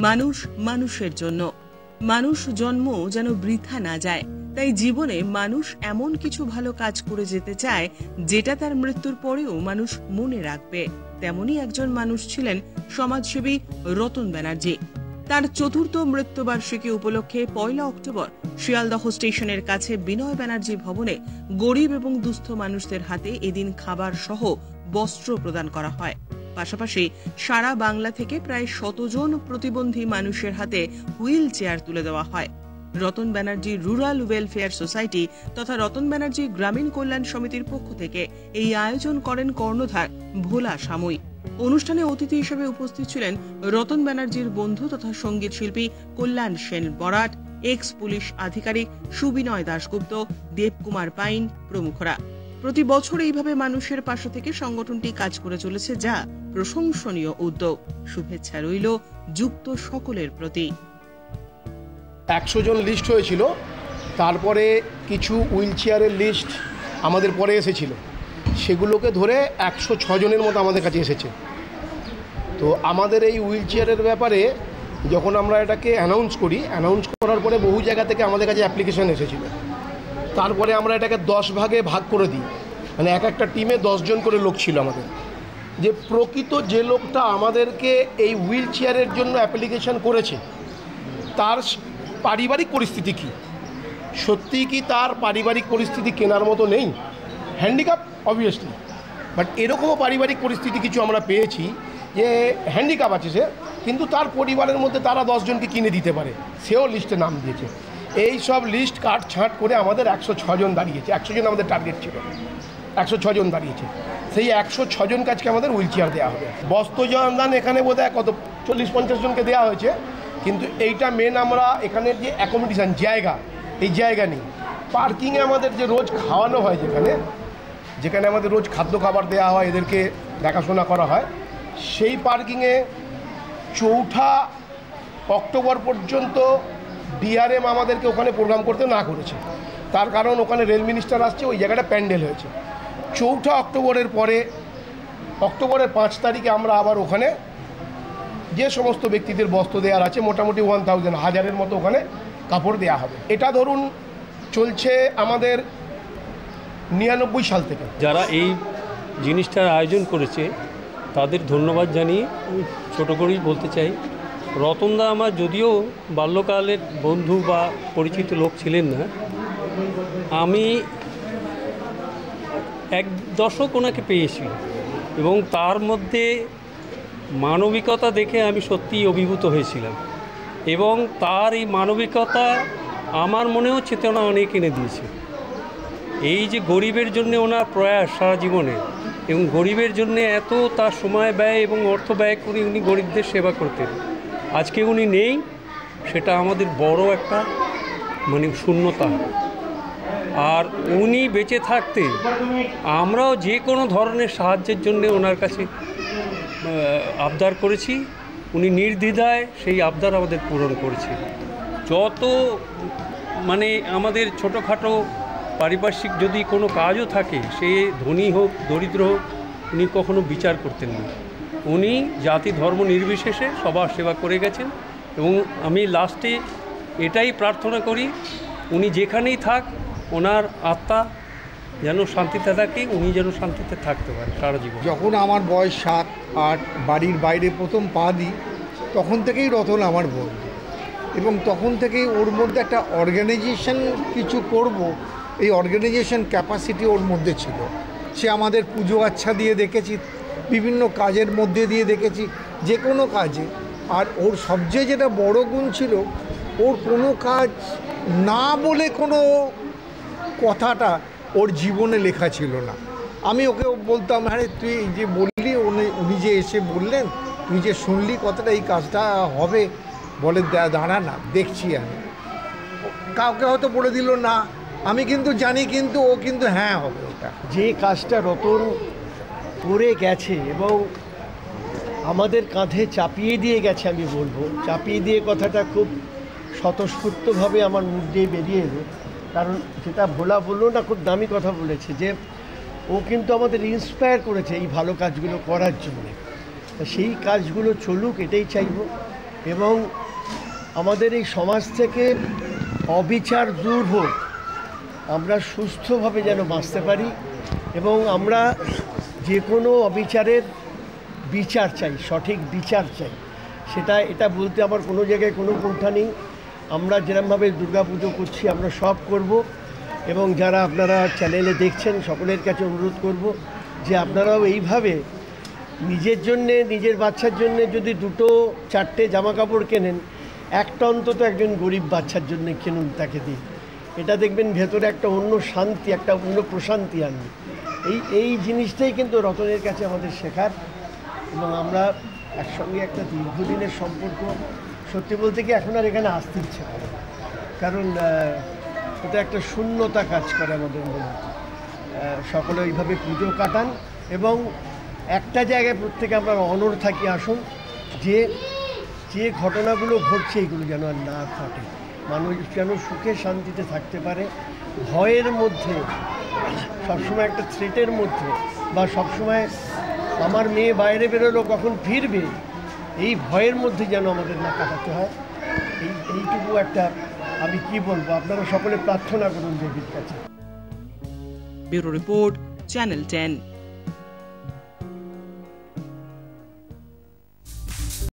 মানুষ মানুষের জন্য। মানুষ জন্ম যেন বৃথা না যায়, তাই জীবনে মানুষ এমন কিছু ভালো কাজ করে যেতে চায় যেটা তার মৃত্যুর পরেও মানুষ মনে রাখবে। তেমনই একজন মানুষ ছিলেন সমাজসেবী রতন ব্যানার্জি। তার চতুর্থ মৃত্যুবার্ষিকী উপলক্ষে 1 অক্টোবর শিয়ালদহ স্টেশনের কাছে বিনয় ব্যানার্জি ভবনে গরিব এবং দুস্থ মানুষদের হাতে এদিন খাবার সহ বস্ত্র প্রদান করা হয়। পাশাপাশি সারা বাংলা থেকে প্রায় 100 জন প্রতিবন্ধী মানুষের হাতে হুইল চেয়ার তুলে দেওয়া হয়। Ratan Banerjee rural welfare society তথা রতন ব্যানার্জি গ্রামীণ কল্যাণ সমিতির পক্ষ থেকে এই আয়োজন করেন কর্ণধার ভোলা সাময়িক। অনুষ্ঠানে অতিথি হিসেবে উপস্থিত ছিলেন রতন ব্যানার্জির বন্ধু তথা সঙ্গীত শিল্পী কল্যাণ সেন বরাট, এক্স পুলিশ আধিকারিক সুবিনয় দাশগুপ্ত, দেবকুমার পাইন প্রমুখরা। প্রতি বছর এইভাবে মানুষের পাশে থেকে সংগঠনটি কাজ করে চলেছে, যা প্রশংসনীয় উদ্যোগ। শুভেচ্ছা রইল যুক্ত সকলের প্রতি। 100 জন লিস্ট হয়েছিল, তারপরে কিছু হুইল চেয়ারের লিস্ট আমাদের পরে এসেছিল, সেগুলোকে ধরে 106 জনের মতো আমাদের কাছে এসেছে। তো আমাদের এই হুইল চেয়ারের ব্যাপারে যখন আমরা এটাকে অ্যানাউন্স করার পরে বহু জায়গা থেকে আমাদের কাছে অ্যাপ্লিকেশান এসেছিল। তারপরে আমরা এটাকে 10 ভাগে ভাগ করে দিই, মানে একটা টিমে 10 জন করে লোক ছিল আমাদের। যে প্রকৃত যে লোকটা আমাদেরকে এই হুইল চেয়ারের জন্য অ্যাপ্লিকেশান করেছে তার পারিবারিক পরিস্থিতি কী, সত্যি কি তার পারিবারিক পরিস্থিতি কেনার মতো নেই, হ্যান্ডিক্যাপ অবভিয়াসলি, বাট এরকমও পারিবারিক পরিস্থিতি কিছু আমরা পেয়েছি যে হ্যান্ডিক্যাপ আছে সে, কিন্তু তার পরিবারের মধ্যে তারা 10 জনকে কিনে দিতে পারে, সেও লিস্টে নাম দিয়েছে। এই সব লিস্ট কাটছাঁট করে আমাদের 106 জন দাঁড়িয়েছে। 100 জন আমাদের টার্গেট ছিল, 106 জন দাঁড়িয়েছে। সেই 106 জন কাজকে আমাদের হুইল চেয়ার দেওয়া হবে। বস্ত্রদান এখানে বোধহয় কত 40-50 জনকে দেওয়া হয়েছে, কিন্তু এইটা মেন আমরা এখানের যে অ্যাকোমোডেশন জায়গা, এই জায়গা নেই। পার্কিংয়ে আমাদের যে রোজ খাওয়ানো হয়, যেখানে আমাদের রোজ খাদ্য খাবার দেওয়া হয়, এদেরকে দেখাশোনা করা হয়, সেই পার্কিংয়ে 4 অক্টোবর পর্যন্ত ডিআরএম আমাদেরকে ওখানে প্রোগ্রাম করতে না করেছে। তার কারণ ওখানে রেল মিনিস্টার আসছে, ওই জায়গাটা প্যান্ডেল হয়েছে। 4 অক্টোবরের পরে অক্টোবরের 5 তারিখে আমরা আবার ওখানে যে সমস্ত ব্যক্তিদের বস্ত্র দেওয়ার আছে, মোটামুটি 1000 মতো ওখানে কাপড় দেওয়া হবে। এটা ধরুন চলছে আমাদের 99 সাল থেকে। যারা এই জিনিসটার আয়োজন করেছে তাদের ধন্যবাদ জানিয়ে আমি ছোটো করেই বলতে চাই, রতনদা আমার যদিও বাল্যকালের বন্ধু বা পরিচিত লোক ছিলেন না, আমি 1 দশক ওনাকে পেয়েছি এবং তার মধ্যে মানবিকতা দেখে আমি সত্যিই অভিভূত হয়েছিলাম এবং তার এই মানবিকতা আমার মনেও চেতনা অনেক এনে দিয়েছে। এই যে গরিবের জন্য ওনার প্রয়াস সারা জীবনে, এবং গরিবের জন্য এত তার সময় ব্যয় এবং অর্থ ব্যয় করে উনি গরিবদের সেবা করতেন। আজকে উনি নেই, সেটা আমাদের বড় একটা শূন্যতা। আর উনি বেঁচে থাকতে আমরাও যে কোনো ধরনের সাহায্যের জন্য ওনার কাছে আবদার করেছি, উনি নির্দ্বিধায় সেই আবদার আমাদের পূরণ করেছে। যত আমাদের ছোটোখাটো পারিপার্শ্বিক যদি কোনো কাজও থাকে, সে ধনী হোক দরিদ্র হোক, উনি কখনো বিচার করতেন না। উনি জাতি ধর্ম নির্বিশেষে সবার সেবা করে গেছেন এবং আমি লাস্টে এটাই প্রার্থনা করি, উনি যেখানেই থাক ওনার আত্মা যেন শান্তিতে থাকে, উনি যেন শান্তিতে থাকতে পারে সারা জীবন। যখন আমার বয়স 7-8, বাড়ির বাইরে প্রথম পা দিই, তখন থেকেই রতন আমার বন্ধু, এবং তখন থেকেই ওর মধ্যে একটা অর্গানাইজেশন কিছু করব, এই অর্গানাইজেশন ক্যাপাসিটি ওর মধ্যে ছিল। সে আমাদের পুজো আচ্ছা দিয়ে দেখেছি, বিভিন্ন কাজের মধ্যে দিয়ে দেখেছি, যে কোনো কাজে। আর ওর সবচেয়ে যেটা বড় গুণ ছিল, ওর কোনো কাজ না বলে কোনো কথাটা ওর জীবনে লেখা ছিল না। আমি ওকে বলতাম, হ্যাঁ তুই যে বললি, উনি যে এসে বললেন, তুই যে শুনলি কথাটা, এই কাজটা হবে, বলে দাঁড়া না দেখছি। আমি কাউকে হয়তো বলে দিল না, আমি কিন্তু জানি, কিন্তু ও কিন্তু হ্যাঁ হবে। ওটা যে কাজটা রতন করে গেছে এবং আমাদের কাঁধে চাপিয়ে দিয়ে গেছে, আমি বলবো চাপিয়ে দিয়ে কথাটা খুব স্বতঃস্ফূর্তভাবে আমার মুখ দিয়ে বেরিয়ে এলো। কারণ যেটা ভোলা বললো না, খুব দামি কথা বলেছে, যে ও কিন্তু আমাদের ইন্সপায়ার করেছে এই ভালো কাজগুলো করার জন্যে। সেই কাজগুলো চলুক, এটাই চাইব। এবং আমাদের এই সমাজ থেকে অবিচার দূর হোক, আমরা সুস্থভাবে যেন বাঁচতে পারি এবং আমরা যে কোনো অবিচারের বিচার চাই, সঠিক বিচার চাই। এটা বলতে আমার কোনো জায়গায় কোনো কুণ্ঠা নেই। আমরা যেরকমভাবে দুর্গাপুজো করছি আমরা সব করব এবং যারা আপনারা চ্যানেলে দেখছেন সকলের কাছে অনুরোধ করব যে আপনারাও এইভাবে নিজের জন্যে, নিজের বাচ্চার জন্যে যদি 2-4টে জামা কাপড় কেনেন, একটা অন্তত একজন গরিব বাচ্চার জন্য কিনুন, তাকে দিন। এটা দেখবেন ভেতরে একটা অন্য শান্তি, একটা অন্য প্রশান্তি আনবে। এই জিনিসটাই কিন্তু রতনের কাছে আমাদের শেখার এবং আমরা একসঙ্গে একটা দীর্ঘদিনের সম্পর্ক। সত্যি বলতে কি এখন আর এখানে আসতে ইচ্ছে করে, কারণ এটা একটা শূন্যতা কাজ করে আমাদের মনে। সকলে ওইভাবে পুজো কাটান এবং একটা জায়গায় প্রত্যেকে আমরা অনড় থাকি। আসুন, যে ঘটনাগুলো ঘটছে এগুলো যেন আর না ঘটে, মানুষ যেন সুখে শান্তিতে থাকতে পারে, ভয়ের মধ্যে, সবসময় একটা থ্রেটের মধ্যে, বা সবসময় আমার মেয়ে বাইরে বেরোলো কখন ফিরবে, এই ভয়ের মধ্যে যেন আমাদের না কাটাতে হয়। এইটুকু একটা আমি কি বলবো, আপনারা সকলে প্রার্থনা করুন দেবীর কাছে। Bureau report, channel 10।